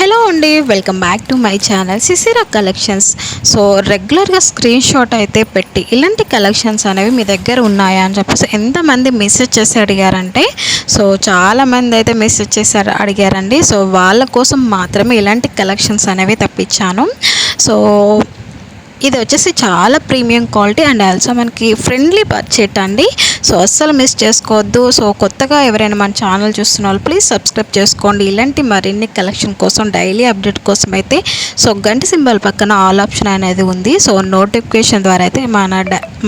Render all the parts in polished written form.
Hello అండి, welcome back to my channel సిసిరా collections. So రెగ్యులర్గా screen shot అయితే పెట్టి ఇలాంటి కలెక్షన్స్ అనేవి మీ దగ్గర ఉన్నాయా అని చెప్పేసి ఎంతమంది మెసేజ్ చేసి అడిగారంటే, సో చాలామంది అయితే మెసేజ్ చేసి అడిగారండి. సో వాళ్ళ కోసం మాత్రమే ఇలాంటి కలెక్షన్స్ అనేవి తెప్పించాను. సో ఇది వచ్చేసి చాలా ప్రీమియం క్వాలిటీ అండ్ ఆల్సో మనకి ఫ్రెండ్లీ బడ్జెట్ అండి. సో అస్సలు మిస్ చేసుకోవద్దు. సో కొత్తగా ఎవరైనా మన ఛానల్ చూస్తున్న వాళ్ళు ప్లీజ్ సబ్స్క్రైబ్ చేసుకోండి. ఇలాంటి మరిన్ని కలెక్షన్ కోసం డైలీ అప్డేట్ కోసం అయితే సో గంట సింబల్ పక్కన ఆల్ ఆప్షన్ అనేది ఉంది. సో నోటిఫికేషన్ ద్వారా అయితే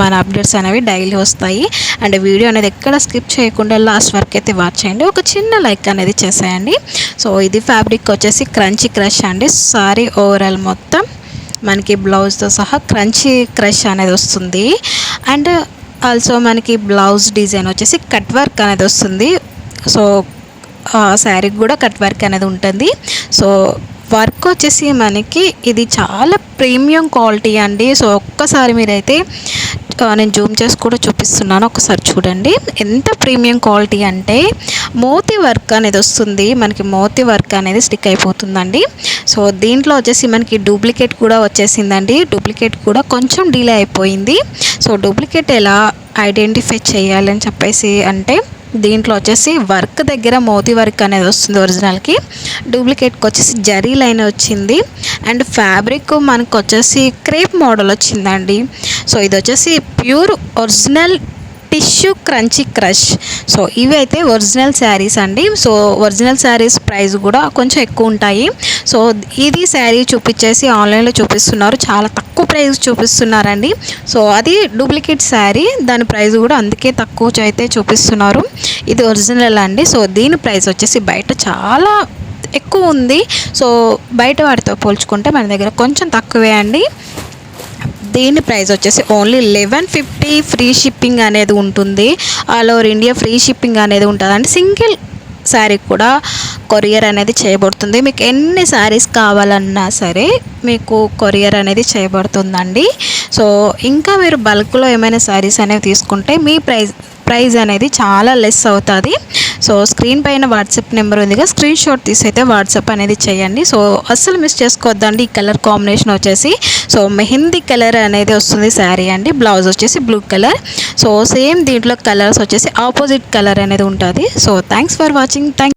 మన అప్డేట్స్ అనేవి డైలీ వస్తాయి. అండ్ వీడియో అనేది ఎక్కడ స్కిప్ చేయకుండా లాస్ట్ వరకు అయితే వాచ్ చేయండి. ఒక చిన్న లైక్ అనేది చేసేయండి. సో ఇది ఫ్యాబ్రిక్ వచ్చేసి క్రంచీ క్రష్ అండి. సారీ ఓవరాల్ మొత్తం మనకి బ్లౌజ్తో సహా క్రంచీ క్రష్ అనేది వస్తుంది. అండ్ ఆల్సో మనకి బ్లౌజ్ డిజైన్ వచ్చేసి కట్ వర్క్ అనేది వస్తుంది. సో శారీకి కూడా కట్ వర్క్ అనేది ఉంటుంది. సో వర్క్ వచ్చేసి మనకి ఇది చాలా ప్రీమియం క్వాలిటీ అండి. సో ఒక్కసారి మీరైతే నేను జూమ్ చేసి కూడా చూపిస్తున్నాను, ఒకసారి చూడండి ఎంత ప్రీమియం క్వాలిటీ అంటే మోతీ వర్క్ అనేది వస్తుంది. మనకి మోతీ వర్క్ అనేది స్టిక్ అయిపోతుందండి. సో దీంట్లో వచ్చేసి మనకి డూప్లికేట్ కూడా వచ్చేసిందండి. డూప్లికేట్ కూడా కొంచెం డిలే అయిపోయింది. సో డూప్లికేట్ ఎలా ఐడెంటిఫై చేయాలని చెప్పేసి అంటే దీంట్లో వచ్చేసి వర్క్ దగ్గర మోతీ వర్క్ అనేది వస్తుంది ఒరిజినల్కి, డూప్లికేట్కి వచ్చేసి జరీ లైన్ వచ్చింది. అండ్ ఫ్యాబ్రిక్ మనకు వచ్చేసి క్రేప్ మోడల్ వచ్చిందండి. సో ఇది వచ్చేసి pure original tissue crunchy crush. So ఇవి అయితే ఒరిజినల్ శారీస్ అండి. సో ఒరిజినల్ శారీస్ ప్రైస్ కూడా కొంచెం ఎక్కువ ఉంటాయి. సో ఇది శారీ చూపించేసి ఆన్లైన్లో చూపిస్తున్నారు, చాలా తక్కువ ప్రైస్ చూపిస్తున్నారండి. సో అది డూప్లికేట్ శారీ, దాని ప్రైస్ కూడా అందుకే తక్కువ అయితే చూపిస్తున్నారు. ఇది ఒరిజినల్ అండి. సో దీని ప్రైస్ వచ్చేసి బయట చాలా ఎక్కువ ఉంది. సో బయట వాటితో పోల్చుకుంటే మన దగ్గర కొంచెం తక్కువే అండి. దీని ప్రైస్ వచ్చేసి ఓన్లీ 1150. ఫ్రీ షిప్పింగ్ అనేది ఉంటుంది. All over India free shipping అనేది ఉంటుంది అండి. సింగిల్ శారీ కూడా కొరియర్ అనేది చేయబడుతుంది. మీకు ఎన్ని శారీస్ కావాలన్నా సరే మీకు కొరియర్ అనేది చేయబడుతుందండి. సో ఇంకా మీరు బల్క్లో ఏమైనా శారీస్ అనేవి తీసుకుంటే మీ ప్రైస్ అనేది చాలా లెస్ అవుతుంది. సో స్క్రీన్ పైన వాట్సాప్ నెంబర్ ఉందిగా, స్క్రీన్ షాట్ తీసి అయితే వాట్సాప్ అనేది చేయండి. సో అస్సలు మిస్ చేసుకోవద్దండి. ఈ కలర్ కాంబినేషన్ వచ్చేసి సో మెహందీ కలర్ అనేది వస్తుంది శారీ అండి. బ్లౌజ్ వచ్చేసి బ్లూ కలర్. సో సేమ్ దీంట్లో కలర్స్ వచ్చేసి ఆపోజిట్ కలర్ అనేది ఉంటుంది. So thanks for watching.